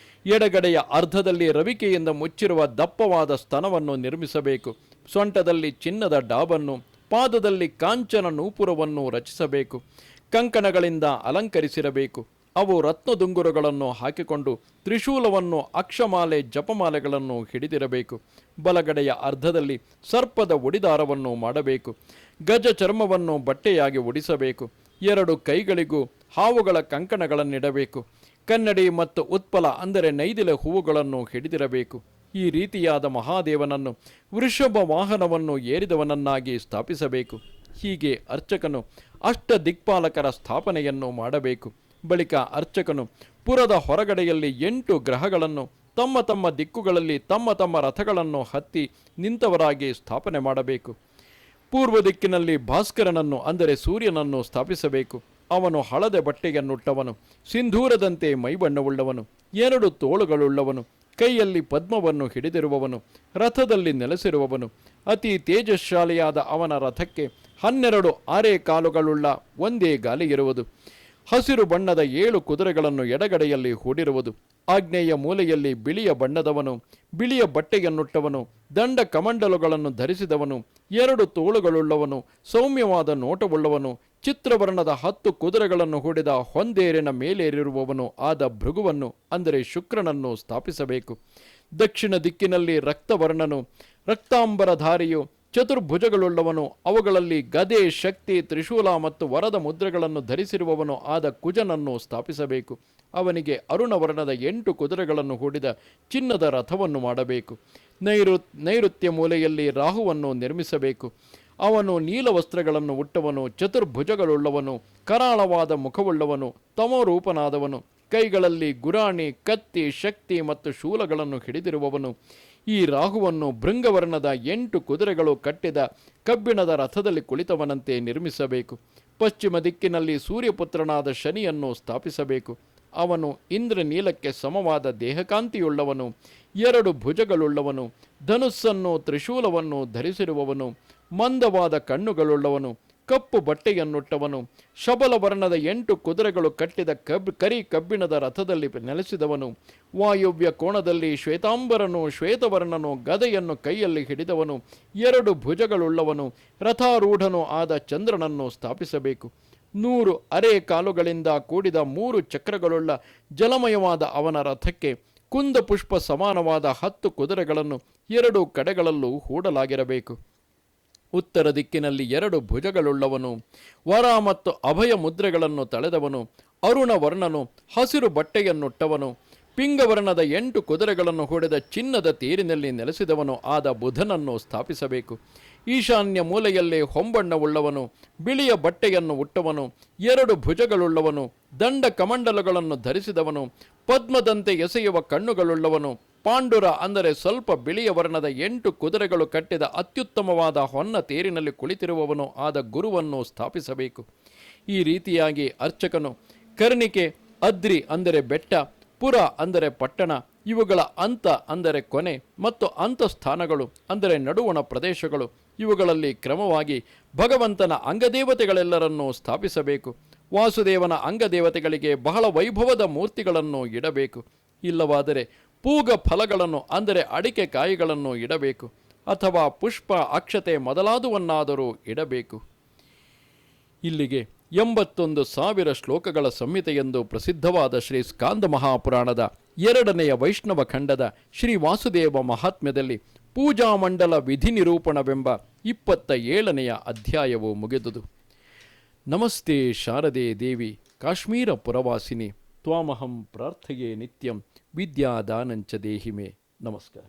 ಎಡಗಡೆಯ ಅರ್ಧದಲ್ಲಿ ರವಿಕೆಯಿಂದ ಮುಚ್ಚಿರುವ ದಪ್ಪವಾದ ಸ್ತನವನ್ನು ನಿರ್ಮಿಸಬೇಕು. ಸೊಂಟದಲ್ಲಿ ಚಿನ್ನದ ಡಾಬನ್ನು, ಪಾದದಲ್ಲಿ ಕಾಂಚನ ನೂಪುರವನ್ನು ರಚಿಸಬೇಕು. ಕಂಕಣಗಳಿಂದ ಅಲಂಕರಿಸಿರಬೇಕು. ಅವು ರತ್ನದುಂಗುರಗಳನ್ನು ಹಾಕಿಕೊಂಡು ತ್ರಿಶೂಲವನ್ನು, ಅಕ್ಷಮಾಲೆ, ಜಪಮಾಲೆಗಳನ್ನು ಹಿಡಿದಿರಬೇಕು. ಬಲಗಡೆಯ ಅರ್ಧದಲ್ಲಿ ಸರ್ಪದ ಉಡಿದಾರವನ್ನು ಮಾಡಬೇಕು. ಗಜ ಚರ್ಮವನ್ನು ಬಟ್ಟೆಯಾಗಿ ಉಡಿಸಬೇಕು. 2 ಕೈಗಳಿಗೂ ಹಾವುಗಳ ಕಂಕಣಗಳನ್ನಿಡಬೇಕು. ಕನ್ನಡಿ ಮತ್ತು ಉತ್ಪಲ ಅಂದರೆ ನೈದಿಲೆ ಹೂವುಗಳನ್ನು ಹಿಡಿದಿರಬೇಕು. ಈ ರೀತಿಯಾದ ಮಹಾದೇವನನ್ನು ವೃಷಭ ವಾಹನವನ್ನು ಏರಿದವನನ್ನಾಗಿ ಸ್ಥಾಪಿಸಬೇಕು. ಹೀಗೆ ಅರ್ಚಕನು ಅಷ್ಟ ದಿಕ್ಪಾಲಕರ ಸ್ಥಾಪನೆಯನ್ನು ಮಾಡಬೇಕು. ಬಳಿಕ ಅರ್ಚಕನು ಪುರದ ಹೊರಗಡೆಯಲ್ಲಿ 8 ಗ್ರಹಗಳನ್ನು ತಮ್ಮ ತಮ್ಮ ದಿಕ್ಕುಗಳಲ್ಲಿ ತಮ್ಮ ತಮ್ಮ ರಥಗಳನ್ನು ಹತ್ತಿ ನಿಂತವರಾಗಿ ಸ್ಥಾಪನೆ ಮಾಡಬೇಕು. ಪೂರ್ವ ದಿಕ್ಕಿನಲ್ಲಿ ಭಾಸ್ಕರನನ್ನು ಅಂದರೆ ಸೂರ್ಯನನ್ನು ಸ್ಥಾಪಿಸಬೇಕು. ಅವನು ಹಳದೆ ಬಟ್ಟೆಯನ್ನುಟ್ಟವನು, ಸಿಂಧೂರದಂತೆ ಮೈಬಣ್ಣವುಳ್ಳವನು, 2 ತೋಳುಗಳುಳ್ಳವನು, ಕೈಯಲ್ಲಿ ಪದ್ಮವನ್ನು ಹಿಡಿದಿರುವವನು, ರಥದಲ್ಲಿ ನೆಲೆಸಿರುವವನು. ಅತಿ ತೇಜಸ್ಶಾಲಿಯಾದ ಅವನ ರಥಕ್ಕೆ 12 ಆರೆ ಕಾಲುಗಳುಳ್ಳ ಒಂದೇ ಗಾಲಿ ಇರುವುದು. ಹಸಿರು ಬಣ್ಣದ 7 ಕುದುರೆಗಳನ್ನು ಎಡಗಡೆಯಲ್ಲಿ ಹೂಡಿರುವುದು. ಆಗ್ನೇಯ ಮೂಲೆಯಲ್ಲಿ ಬಿಳಿಯ ಬಣ್ಣದವನು, ಬಿಳಿಯ ಬಟ್ಟೆಯನ್ನುಟ್ಟವನು, ದಂಡ ಕಮಂಡಲುಗಳನ್ನು ಧರಿಸಿದವನು, 2 ತೋಳುಗಳುಳ್ಳವನು, ಸೌಮ್ಯವಾದ ನೋಟವುಳ್ಳವನು, ಚಿತ್ರವರ್ಣದ 10 ಕುದುರೆಗಳನ್ನು ಹೂಡಿದ ಹೊಂದೇರಿನ ಮೇಲೇರಿರುವವನು ಆದ ಭೃಗುವನ್ನು ಅಂದರೆ ಶುಕ್ರನನ್ನು ಸ್ಥಾಪಿಸಬೇಕು. ದಕ್ಷಿಣ ದಿಕ್ಕಿನಲ್ಲಿ ರಕ್ತವರ್ಣನು, ರಕ್ತಾಂಬರಧಾರಿಯು, ಚತುರ್ಭುಜಗಳುಳ್ಳವನು, ಅವುಗಳಲ್ಲಿ ಗದೆ, ಶಕ್ತಿ, ತ್ರಿಶೂಲ ಮತ್ತು ವರದ ಮುದ್ರೆಗಳನ್ನು ಧರಿಸಿರುವವನು ಆದ ಕುಜನನ್ನು ಸ್ಥಾಪಿಸಬೇಕು. ಅವನಿಗೆ ಅರುಣವರ್ಣದ 8 ಕುದುರೆಗಳನ್ನು ಹೂಡಿದ ಚಿನ್ನದ ರಥವನ್ನು ಮಾಡಬೇಕು. ನೈಋತ್ಯ ಮೂಲೆಯಲ್ಲಿ ರಾಹುವನ್ನು ನಿರ್ಮಿಸಬೇಕು. ಅವನು ನೀಲವಸ್ತ್ರಗಳನ್ನು ಉಟ್ಟವನು, ಚತುರ್ಭುಜಗಳುಳ್ಳವನು, ಕರಾಳವಾದ ಮುಖವುಳ್ಳವನು, ತಮೋರೂಪನಾದವನು, ಕೈಗಳಲ್ಲಿ ಗುರಾಣಿ, ಕತ್ತಿ, ಶಕ್ತಿ ಮತ್ತು ಶೂಲಗಳನ್ನು ಹಿಡಿದಿರುವವನು. ಈ ರಾಹುವನ್ನು ಭೃಂಗವರ್ಣದ 8 ಕುದುರೆಗಳು ಕಟ್ಟಿದ ಕಬ್ಬಿಣದ ರಥದಲ್ಲಿ ಕುಳಿತವನಂತೆ ನಿರ್ಮಿಸಬೇಕು. ಪಶ್ಚಿಮ ದಿಕ್ಕಿನಲ್ಲಿ ಸೂರ್ಯಪುತ್ರನಾದ ಶನಿಯನ್ನು ಸ್ಥಾಪಿಸಬೇಕು. ಅವನು ಇಂದ್ರನೀಲಕ್ಕೆ ಸಮವಾದ ದೇಹಕಾಂತಿಯುಳ್ಳವನು, 2 ಭುಜಗಳುಳ್ಳವನು, ಧನುಸ್ಸನ್ನು ತ್ರಿಶೂಲವನ್ನು ಧರಿಸಿರುವವನು, ಮಂದವಾದ ಕಣ್ಣುಗಳುಳ್ಳವನು, ಕಪ್ಪು ಬಟ್ಟೆಯನ್ನುಟ್ಟವನು, ಶಬಲ ವರ್ಣದ 8 ಕುದುರೆಗಳು ಕಟ್ಟಿದ ಕರಿ ಕಬ್ಬಿಣದ ರಥದಲ್ಲಿ ನೆಲೆಸಿದವನು. ವಾಯುವ್ಯ ಕೋಣದಲ್ಲಿ ಶ್ವೇತಾಂಬರನು, ಶ್ವೇತವರ್ಣನು, ಗದೆಯನ್ನು ಕೈಯಲ್ಲಿ ಹಿಡಿದವನು, 2 ಭುಜಗಳುಳ್ಳವನು, ರಥಾರೂಢನು ಆದ ಚಂದ್ರನನ್ನು ಸ್ಥಾಪಿಸಬೇಕು. 100 ಅರೆ ಕಾಲುಗಳಿಂದ ಕೂಡಿದ 3 ಚಕ್ರಗಳುಳ್ಳ ಜಲಮಯವಾದ ಅವನ ರಥಕ್ಕೆ ಕುಂದಪುಷ್ಪ ಸಮಾನವಾದ 10 ಕುದುರೆಗಳನ್ನು 2 ಕಡೆಗಳಲ್ಲೂ ಹೂಡಲಾಗಿರಬೇಕು. ಉತ್ತರ ದಿಕ್ಕಿನಲ್ಲಿ 2 ಭುಜಗಳುಳ್ಳವನು, ವರ ಮತ್ತು ಅಭಯ ಮುದ್ರೆಗಳನ್ನು ತಳೆದವನು, ಅರುಣ ವರ್ಣನು, ಹಸಿರು ಬಟ್ಟೆಯನ್ನುಟ್ಟವನು, ಪಿಂಗವರ್ಣದ 8 ಕುದುರೆಗಳನ್ನು ಹೊಡೆದ ಚಿನ್ನದ ತೇರಿನಲ್ಲಿ ನೆಲೆಸಿದವನು ಆದ ಬುಧನನ್ನು ಸ್ಥಾಪಿಸಬೇಕು. ಈಶಾನ್ಯ ಮೂಲೆಯಲ್ಲಿ ಹೊಂಬಣ್ಣವುಳ್ಳವನು, ಬಿಳಿಯ ಬಟ್ಟೆಯನ್ನು ಉಟ್ಟವನು, 2 ಭುಜಗಳುಳ್ಳವನು, ದಂಡ ಕಮಂಡಲಗಳನ್ನು ಧರಿಸಿದವನು, ಪದ್ಮದಂತೆ ಎಸೆಯುವ ಕಣ್ಣುಗಳುಳ್ಳವನು, ಪಾಂಡುರ ಅಂದರೆ ಸ್ವಲ್ಪ ಬಿಳಿಯ ವರ್ಣದ 8 ಕುದುರೆಗಳು ಕಟ್ಟಿದ ಅತ್ಯುತ್ತಮವಾದ ಹೊನ್ನ ತೇರಿನಲ್ಲಿ ಕುಳಿತಿರುವವನು ಆದ ಗುರುವನ್ನು ಸ್ಥಾಪಿಸಬೇಕು. ಈ ರೀತಿಯಾಗಿ ಅರ್ಚಕನು ಕರ್ಣಿಕೆ, ಅದ್ರಿ ಅಂದರೆ ಬೆಟ್ಟ, ಪುರ ಅಂದರೆ ಪಟ್ಟಣ, ಇವುಗಳ ಅಂತ ಅಂದರೆ ಕೊನೆ ಮತ್ತು ಅಂತಸ್ಥಾನಗಳು ಅಂದರೆ ನಡುವಣ ಪ್ರದೇಶಗಳು, ಇವುಗಳಲ್ಲಿ ಕ್ರಮವಾಗಿ ಭಗವಂತನ ಅಂಗದೇವತೆಗಳೆಲ್ಲರನ್ನೂ ಸ್ಥಾಪಿಸಬೇಕು. ವಾಸುದೇವನ ಅಂಗದೇವತೆಗಳಿಗೆ ಬಹಳ ವೈಭವದ ಮೂರ್ತಿಗಳನ್ನು ಇಡಬೇಕು. ಇಲ್ಲವಾದರೆ ಪೂಗ ಫಲಗಳನ್ನು ಅಂದರೆ ಅಡಿಕೆ ಕಾಯಿಗಳನ್ನು ಇಡಬೇಕು, ಅಥವಾ ಪುಷ್ಪ, ಅಕ್ಷತೆ ಮೊದಲಾದವನ್ನಾದರೂ ಇಡಬೇಕು. ಇಲ್ಲಿಗೆ 81,000 ಶ್ಲೋಕಗಳ ಸಂಹಿತೆಯೆಂದು ಪ್ರಸಿದ್ಧವಾದ ಶ್ರೀ ಸ್ಕಾಂದ ಮಹಾಪುರಾಣದ 2ನೆಯ ವೈಷ್ಣವ ಖಂಡದ ಶ್ರೀ ವಾಸುದೇವ ಮಹಾತ್ಮ್ಯದಲ್ಲಿ ಪೂಜಾಮಂಡಲ ವಿಧಿ ನಿರೂಪಣವೆಂಬ 27ನೆಯ ಅಧ್ಯಾಯವು ಮುಗಿದುದು. ನಮಸ್ತೆ ಶಾರದೆ ದೇವಿ ಕಾಶ್ಮೀರ ಪುರವಾಸಿನಿ ತ್ವಾಮಹಂ ಪ್ರಾರ್ಥಯೇ ನಿತ್ಯಂ ವಿದ್ಯಾದಾನಂಚ ದೇಹಿಮೆ. ನಮಸ್ಕಾರ.